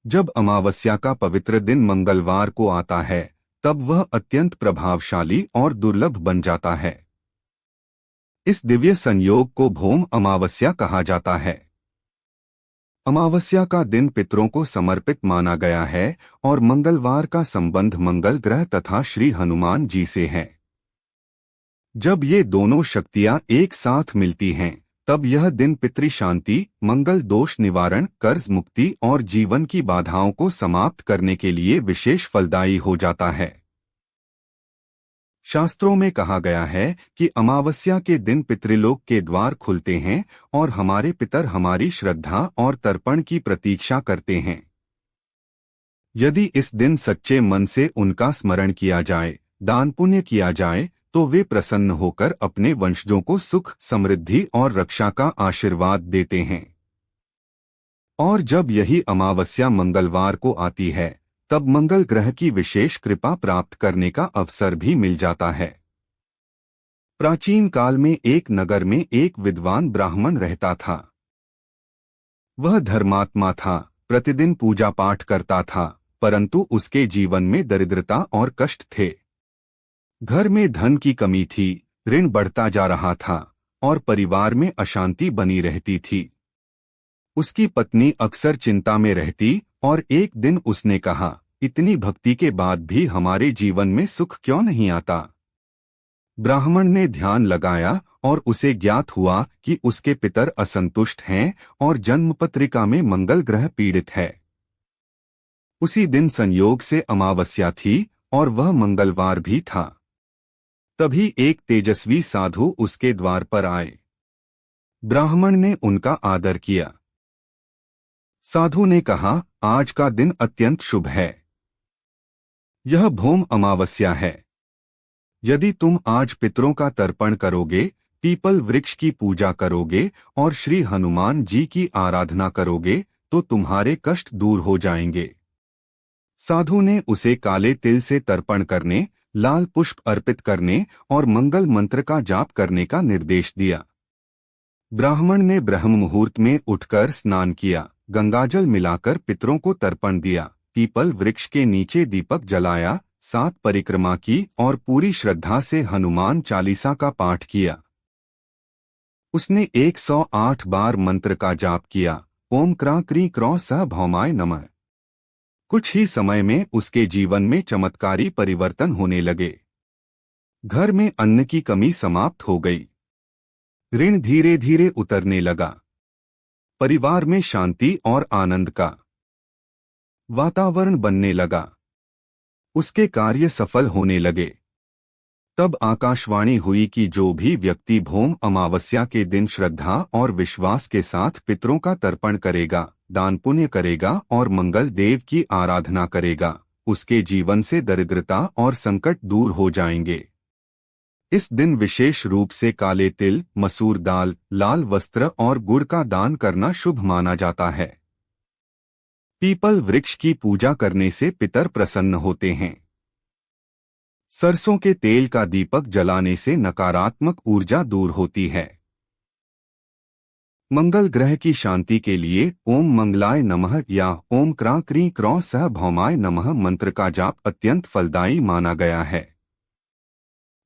जब अमावस्या का पवित्र दिन मंगलवार को आता है तब वह अत्यंत प्रभावशाली और दुर्लभ बन जाता है। इस दिव्य संयोग को भौम अमावस्या कहा जाता है। अमावस्या का दिन पितरों को समर्पित माना गया है और मंगलवार का संबंध मंगल ग्रह तथा श्री हनुमान जी से है। जब ये दोनों शक्तियां एक साथ मिलती हैं, तब यह दिन पितृ शांति, मंगल दोष निवारण, कर्ज मुक्ति और जीवन की बाधाओं को समाप्त करने के लिए विशेष फलदायी हो जाता है। शास्त्रों में कहा गया है कि अमावस्या के दिन पितृलोक के द्वार खुलते हैं और हमारे पितर हमारी श्रद्धा और तर्पण की प्रतीक्षा करते हैं। यदि इस दिन सच्चे मन से उनका स्मरण किया जाए, दान पुण्य किया जाए, तो वे प्रसन्न होकर अपने वंशजों को सुख, समृद्धि और रक्षा का आशीर्वाद देते हैं। और जब यही अमावस्या मंगलवार को आती है, तब मंगल ग्रह की विशेष कृपा प्राप्त करने का अवसर भी मिल जाता है। प्राचीन काल में एक नगर में एक विद्वान ब्राह्मण रहता था। वह धर्मात्मा था, प्रतिदिन पूजा पाठ करता था, परंतु उसके जीवन में दरिद्रता और कष्ट थे। घर में धन की कमी थी, ऋण बढ़ता जा रहा था और परिवार में अशांति बनी रहती थी। उसकी पत्नी अक्सर चिंता में रहती और एक दिन उसने कहा, इतनी भक्ति के बाद भी हमारे जीवन में सुख क्यों नहीं आता? ब्राह्मण ने ध्यान लगाया और उसे ज्ञात हुआ कि उसके पितर असंतुष्ट हैं और जन्मपत्रिका में मंगल ग्रह पीड़ित है। उसी दिन संयोग से अमावस्या थी और वह मंगलवार भी था। तभी एक तेजस्वी साधु उसके द्वार पर आए। ब्राह्मण ने उनका आदर किया। साधु ने कहा, आज का दिन अत्यंत शुभ है। यह भौम अमावस्या है। यदि तुम आज पितरों का तर्पण करोगे, पीपल वृक्ष की पूजा करोगे और श्री हनुमान जी की आराधना करोगे, तो तुम्हारे कष्ट दूर हो जाएंगे। साधु ने उसे काले तिल से तर्पण करने, लाल पुष्प अर्पित करने और मंगल मंत्र का जाप करने का निर्देश दिया। ब्राह्मण ने ब्रह्म मुहूर्त में उठकर स्नान किया, गंगाजल मिलाकर पितरों को तर्पण दिया, पीपल वृक्ष के नीचे दीपक जलाया, 7 परिक्रमा की और पूरी श्रद्धा से हनुमान चालीसा का पाठ किया। उसने 108 बार मंत्र का जाप किया, ओम क्रां क्रीं क्रौं सः भौमाय नमः। कुछ ही समय में उसके जीवन में चमत्कारी परिवर्तन होने लगे। घर में अन्न की कमी समाप्त हो गई, ऋण धीरे धीरे उतरने लगा, परिवार में शांति और आनंद का वातावरण बनने लगा, उसके कार्य सफल होने लगे। तब आकाशवाणी हुई कि जो भी व्यक्ति भौम अमावस्या के दिन श्रद्धा और विश्वास के साथ पितरों का तर्पण करेगा, दान पुण्य करेगा और मंगल देव की आराधना करेगा, उसके जीवन से दरिद्रता और संकट दूर हो जाएंगे। इस दिन विशेष रूप से काले तिल, मसूर दाल, लाल वस्त्र और गुड़ का दान करना शुभ माना जाता है। पीपल वृक्ष की पूजा करने से पितर प्रसन्न होते हैं। सरसों के तेल का दीपक जलाने से नकारात्मक ऊर्जा दूर होती है। मंगल ग्रह की शांति के लिए ओम मंगलाय नमः या ओम क्रां क्रीं क्रौं सः भौमाय नमः मंत्र का जाप अत्यंत फलदायी माना गया है।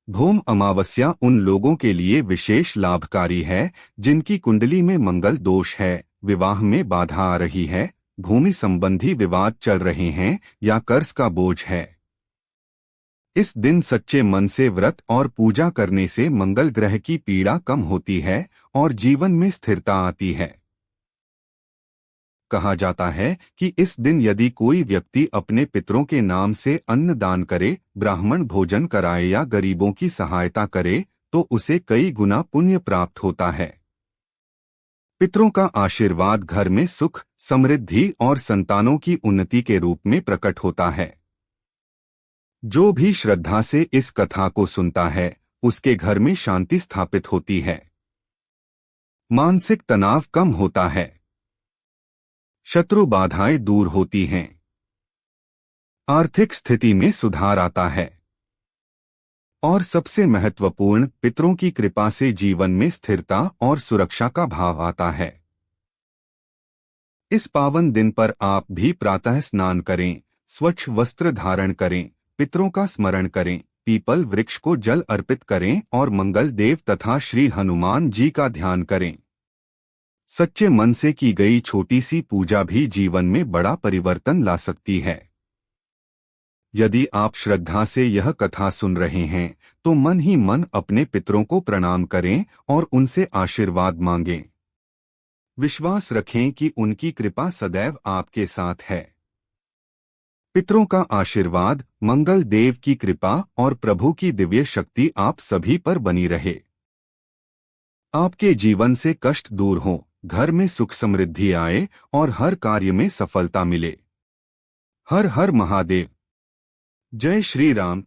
भौम अमावस्या उन लोगों के लिए विशेष लाभकारी है जिनकी कुंडली में मंगल दोष है, विवाह में बाधा आ रही है, भूमि संबंधी विवाद चल रहे हैं या कर्ज का बोझ है। इस दिन सच्चे मन से व्रत और पूजा करने से मंगल ग्रह की पीड़ा कम होती है और जीवन में स्थिरता आती है। कहा जाता है कि इस दिन यदि कोई व्यक्ति अपने पितरों के नाम से अन्न दान करे, ब्राह्मण भोजन कराए या गरीबों की सहायता करे, तो उसे कई गुना पुण्य प्राप्त होता है। पितरों का आशीर्वाद घर में सुख, समृद्धि और संतानों की उन्नति के रूप में प्रकट होता है। जो भी श्रद्धा से इस कथा को सुनता है, उसके घर में शांति स्थापित होती है, मानसिक तनाव कम होता है, शत्रु बाधाएं दूर होती हैं, आर्थिक स्थिति में सुधार आता है और सबसे महत्वपूर्ण, पितरों की कृपा से जीवन में स्थिरता और सुरक्षा का भाव आता है। इस पावन दिन पर आप भी प्रातः स्नान करें, स्वच्छ वस्त्र धारण करें, पितरों का स्मरण करें, पीपल वृक्ष को जल अर्पित करें और मंगल देव तथा श्री हनुमान जी का ध्यान करें। सच्चे मन से की गई छोटी सी पूजा भी जीवन में बड़ा परिवर्तन ला सकती है। यदि आप श्रद्धा से यह कथा सुन रहे हैं तो मन ही मन अपने पितरों को प्रणाम करें और उनसे आशीर्वाद मांगें। विश्वास रखें कि उनकी कृपा सदैव आपके साथ है। पितरों का आशीर्वाद, मंगल देव की कृपा और प्रभु की दिव्य शक्ति आप सभी पर बनी रहे। आपके जीवन से कष्ट दूर हो, घर में सुख समृद्धि आए और हर कार्य में सफलता मिले। हर हर महादेव। जय श्री राम।